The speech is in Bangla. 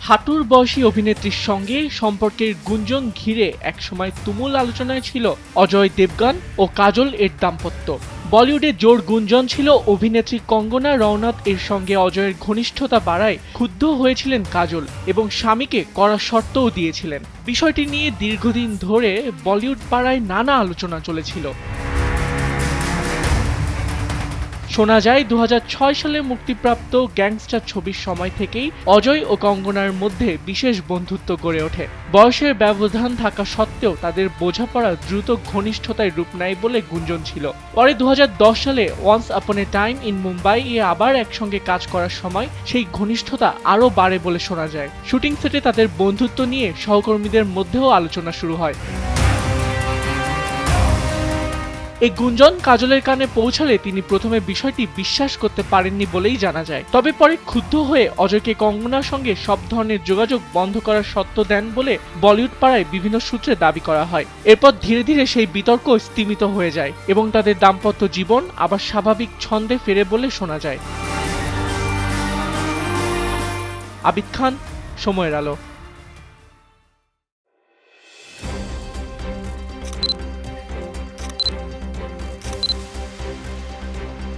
হাঁটুর বয়সী অভিনেত্রীর সঙ্গে সম্পর্কের গুঞ্জন ঘিরে একসময় তুমুল আলোচনায় ছিল অজয় দেবগন ও কাজল এর দাম্পত্য। বলিউডে জোর গুঞ্জন ছিল অভিনেত্রী কঙ্গনা রওনাত এর সঙ্গে অজয়ের ঘনিষ্ঠতা বাড়ায় ক্ষুব্ধ হয়েছিলেন কাজল এবং স্বামীকে কড়া শর্তও দিয়েছিলেন। বিষয়টি নিয়ে দীর্ঘদিন ধরে বলিউড পাড়ায় নানা আলোচনা চলেছিল। শোনা যায় 2006 সালে মুক্তিপ্রাপ্ত গ্যাংস্টার ছবির সময় থেকেই অজয় ও কঙ্গনার মধ্যে বিশেষ বন্ধুত্ব গড়ে ওঠে। বয়সের ব্যবধান থাকা সত্ত্বেও তাদের বোঝাপড়া দ্রুত ঘনিষ্ঠতায় রূপ নেয় বলে গুঞ্জন ছিল। পরে 2010 সালে once upon a time in Mumbai এ আবার একসঙ্গে কাজ করার সময় সেই ঘনিষ্ঠতা আরও বাড়ে বলে শোনা যায়। শুটিং সেটে তাদের বন্ধুত্ব নিয়ে সহকর্মীদের মধ্যেও আলোচনা শুরু হয়। এই গুঞ্জন কাজলের কানে পৌঁছালে তিনি প্রথমে বিষয়টি বিশ্বাস করতে পারেননি বলেই জানা যায়। তবে পরে ক্ষুব্ধ হয়ে অজয়কে কঙ্গনার সঙ্গে সব ধরনের যোগাযোগ বন্ধ করার শর্ত দেন বলে বলিউড পাড়ায় বিভিন্ন সূত্রে দাবি করা হয়। এরপর ধীরে ধীরে সেই বিতর্ক স্তিমিত হয়ে যায় এবং তাদের দাম্পত্য জীবন আবার স্বাভাবিক ছন্দে ফেরে বলে শোনা যায়। আবিদ খান, সময়ের আলো।